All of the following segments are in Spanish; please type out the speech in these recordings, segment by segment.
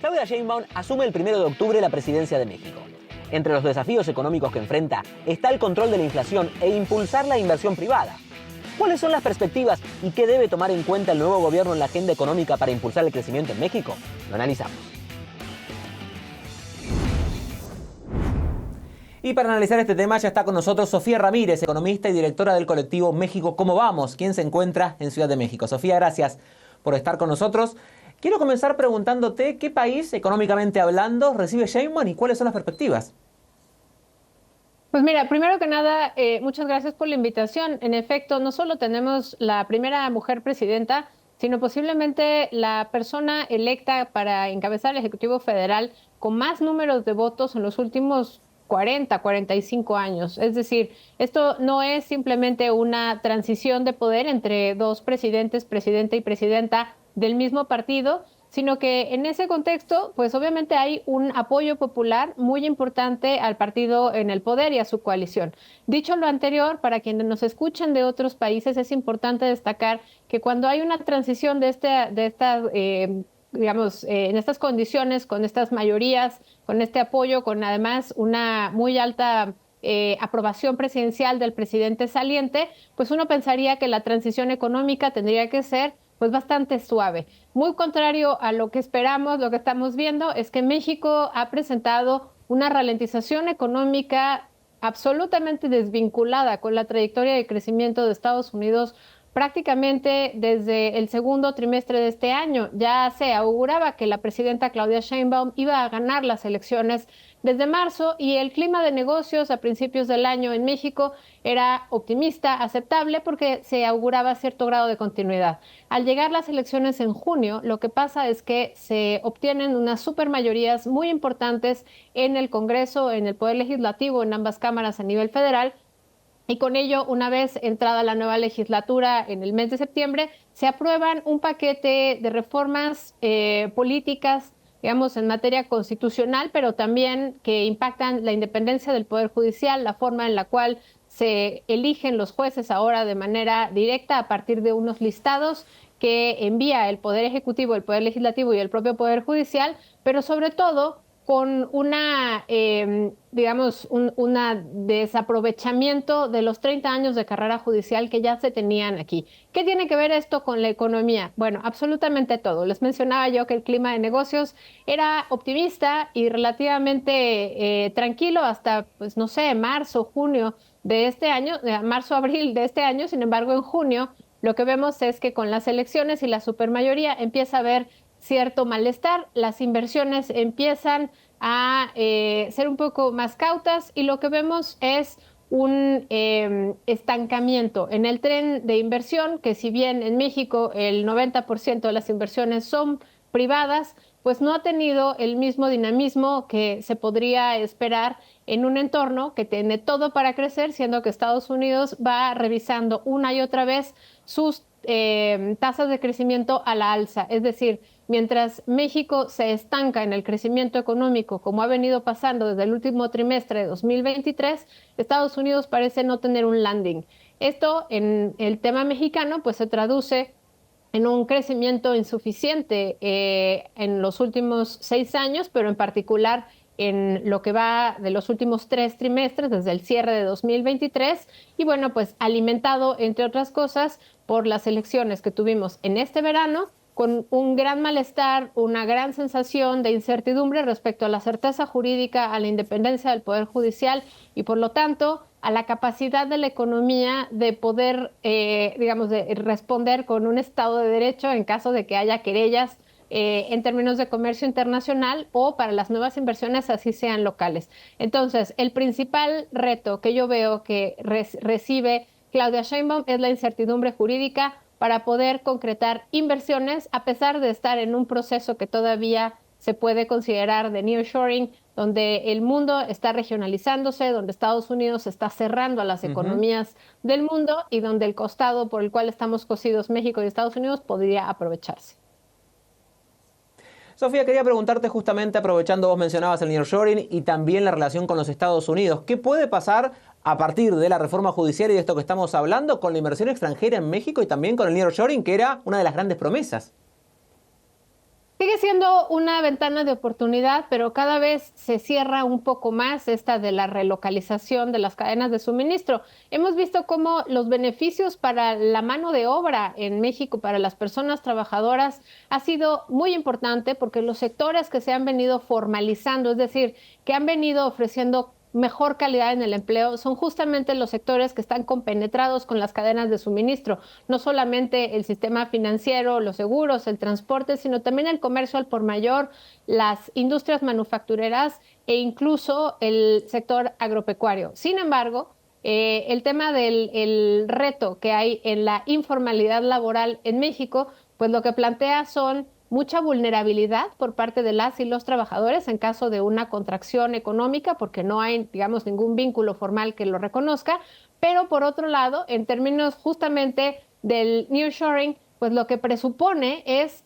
Claudia Sheinbaum asume el 1 de octubre la presidencia de México. Entre los desafíos económicos que enfrenta está el control de la inflación e impulsar la inversión privada. ¿Cuáles son las perspectivas y qué debe tomar en cuenta el nuevo gobierno en la agenda económica para impulsar el crecimiento en México? Lo analizamos. Y para analizar este tema ya está con nosotros Sofía Ramírez, economista y directora del colectivo México ¿Cómo vamos?, quien se encuentra en Ciudad de México. Sofía, gracias por estar con nosotros. Quiero comenzar preguntándote qué país, económicamente hablando, recibe Sheinbaum y cuáles son las perspectivas. Pues mira, primero que nada, muchas gracias por la invitación. En efecto, no solo tenemos la primera mujer presidenta, sino posiblemente la persona electa para encabezar el Ejecutivo Federal con más números de votos en los últimos 45 años. Es decir, esto no es simplemente una transición de poder entre dos presidentes, presidente y presidenta del mismo partido, sino que en ese contexto, pues obviamente hay un apoyo popular muy importante al partido en el poder y a su coalición. Dicho lo anterior, para quienes nos escuchan de otros países, es importante destacar que cuando hay una transición en estas condiciones, con estas mayorías, con este apoyo, con además una muy alta aprobación presidencial del presidente saliente, pues uno pensaría que la transición económica tendría que ser pues bastante suave. Muy contrario a lo que esperamos, lo que estamos viendo es que México ha presentado una ralentización económica absolutamente desvinculada con la trayectoria de crecimiento de Estados Unidos prácticamente desde el segundo trimestre de este año. Ya se auguraba que la presidenta Claudia Sheinbaum iba a ganar las elecciones desde marzo y el clima de negocios a principios del año en México era optimista, aceptable, porque se auguraba cierto grado de continuidad. Al llegar las elecciones en junio, lo que pasa es que se obtienen unas supermayorías muy importantes en el Congreso, en el Poder Legislativo, en ambas cámaras a nivel federal. Y con ello, una vez entrada la nueva legislatura en el mes de septiembre, se aprueban un paquete de reformas políticas, digamos, en materia constitucional, pero también que impactan la independencia del Poder Judicial, la forma en la cual se eligen los jueces ahora de manera directa a partir de unos listados que envía el Poder Ejecutivo, el Poder Legislativo y el propio Poder Judicial, pero sobre todo con una, un desaprovechamiento de los 30 años de carrera judicial que ya se tenían aquí. ¿Qué tiene que ver esto con la economía? Bueno, absolutamente todo. Les mencionaba yo que el clima de negocios era optimista y relativamente tranquilo hasta, pues no sé, marzo, junio de este año, marzo, abril de este año. Sin embargo, en junio lo que vemos es que con las elecciones y la supermayoría empieza a haber cierto malestar, las inversiones empiezan a ser un poco más cautas y lo que vemos es un estancamiento en el tren de inversión, que si bien en México el 90% de las inversiones son privadas, pues no ha tenido el mismo dinamismo que se podría esperar en un entorno que tiene todo para crecer, siendo que Estados Unidos va revisando una y otra vez sus tasas de crecimiento a la alza. Es decir, mientras México se estanca en el crecimiento económico, como ha venido pasando desde el último trimestre de 2023, Estados Unidos parece no tener un landing. Esto en el tema mexicano pues se traduce en un crecimiento insuficiente en los últimos 6 años, pero en particular en lo que va de los últimos 3 trimestres, desde el cierre de 2023, y bueno, pues alimentado, entre otras cosas, por las elecciones que tuvimos en este verano, con un gran malestar, una gran sensación de incertidumbre respecto a la certeza jurídica, a la independencia del Poder Judicial y, por lo tanto, a la capacidad de la economía de poder, de responder con un Estado de Derecho en caso de que haya querellas en términos de comercio internacional o para las nuevas inversiones, así sean locales. Entonces, el principal reto que yo veo que recibe Claudia Sheinbaum es la incertidumbre jurídica para poder concretar inversiones, a pesar de estar en un proceso que todavía se puede considerar de nearshoring, donde el mundo está regionalizándose, donde Estados Unidos está cerrando a las economías del mundo y donde el costado por el cual estamos cosidos México y Estados Unidos podría aprovecharse. Sofía, quería preguntarte justamente, aprovechando vos mencionabas el nearshoring y también la relación con los Estados Unidos, ¿qué puede pasar a partir de la reforma judicial y de esto que estamos hablando con la inversión extranjera en México y también con el nearshoring, que era una de las grandes promesas? Sigue siendo una ventana de oportunidad, pero cada vez se cierra un poco más esta de la relocalización de las cadenas de suministro. Hemos visto cómo los beneficios para la mano de obra en México, para las personas trabajadoras, ha sido muy importante porque los sectores que se han venido formalizando, es decir, que han venido ofreciendo mejor calidad en el empleo, son justamente los sectores que están compenetrados con las cadenas de suministro, no solamente el sistema financiero, los seguros, el transporte, sino también el comercio al por mayor, las industrias manufactureras e incluso el sector agropecuario. Sin embargo, el tema del reto que hay en la informalidad laboral en México, pues lo que plantea son mucha vulnerabilidad por parte de las y los trabajadores en caso de una contracción económica, porque no hay, digamos, ningún vínculo formal que lo reconozca, pero por otro lado, en términos justamente del nearshoring, pues lo que presupone es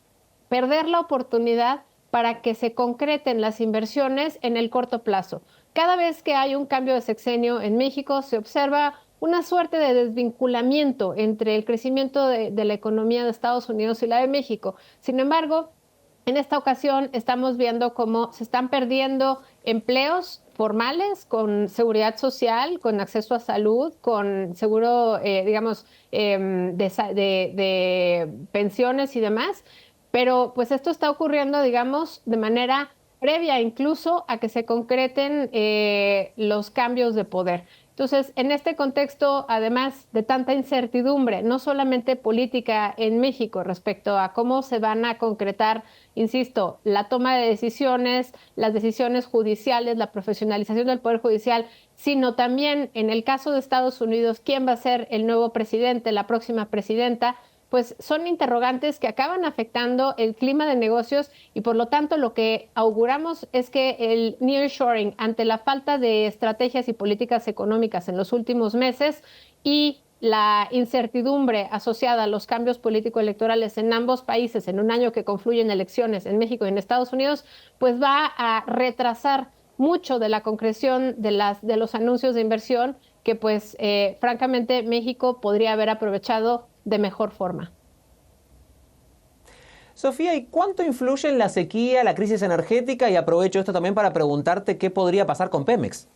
perder la oportunidad para que se concreten las inversiones en el corto plazo. Cada vez que hay un cambio de sexenio en México, se observa una suerte de desvinculamiento entre el crecimiento de la economía de Estados Unidos y la de México. Sin embargo, en esta ocasión estamos viendo cómo se están perdiendo empleos formales con seguridad social, con acceso a salud, con seguro, digamos, de pensiones y demás. Pero pues esto está ocurriendo, digamos, de manera previa incluso a que se concreten los cambios de poder. Entonces, en este contexto, además de tanta incertidumbre, no solamente política en México respecto a cómo se van a concretar, insisto, la toma de decisiones, las decisiones judiciales, la profesionalización del Poder Judicial, sino también en el caso de Estados Unidos, quién va a ser el nuevo presidente, la próxima presidenta, pues son interrogantes que acaban afectando el clima de negocios y por lo tanto lo que auguramos es que el nearshoring, ante la falta de estrategias y políticas económicas en los últimos meses y la incertidumbre asociada a los cambios político-electorales en ambos países en un año que confluyen elecciones en México y en Estados Unidos, pues va a retrasar mucho de la concreción de los anuncios de inversión que pues francamente México podría haber aprovechado de mejor forma. Sofía, ¿y cuánto influye en la sequía, la crisis energética? Y aprovecho esto también para preguntarte qué podría pasar con Pemex.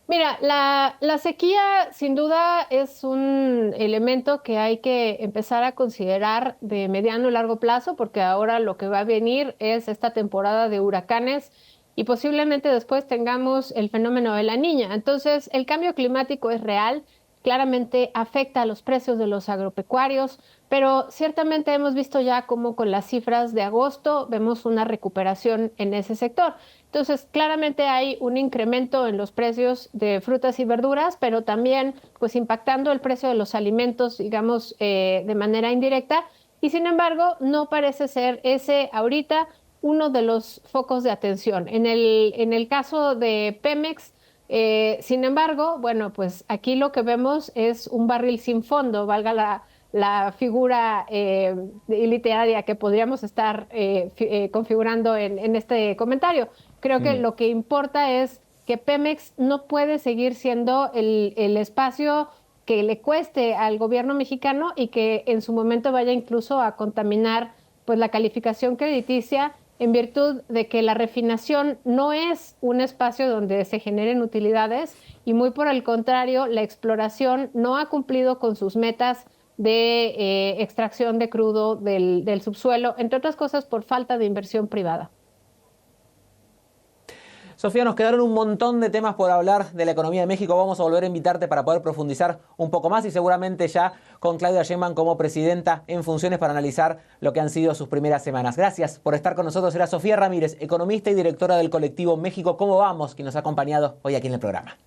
Mira, la sequía sin duda es un elemento que hay que empezar a considerar de mediano y largo plazo, porque ahora lo que va a venir es esta temporada de huracanes y posiblemente después tengamos el fenómeno de la Niña. Entonces, el cambio climático es real, claramente afecta a los precios de los agropecuarios, pero ciertamente hemos visto ya cómo con las cifras de agosto vemos una recuperación en ese sector. Entonces, claramente hay un incremento en los precios de frutas y verduras, pero también pues impactando el precio de los alimentos, digamos, de manera indirecta. Y sin embargo, no parece ser ese ahorita uno de los focos de atención. En el caso de Pemex, sin embargo, bueno, pues aquí lo que vemos es un barril sin fondo, valga la figura literaria que podríamos estar configurando en este comentario. Creo que lo que importa es que Pemex no puede seguir siendo el espacio que le cueste al gobierno mexicano y que en su momento vaya incluso a contaminar pues la calificación crediticia en virtud de que la refinación no es un espacio donde se generen utilidades y muy por el contrario, la exploración no ha cumplido con sus metas de extracción de crudo del subsuelo, entre otras cosas por falta de inversión privada. Sofía, nos quedaron un montón de temas por hablar de la economía de México. Vamos a volver a invitarte para poder profundizar un poco más y seguramente ya con Claudia Sheinbaum como presidenta en funciones para analizar lo que han sido sus primeras semanas. Gracias por estar con nosotros. Era Sofía Ramírez, economista y directora del colectivo México ¿Cómo vamos?, quien nos ha acompañado hoy aquí en el programa.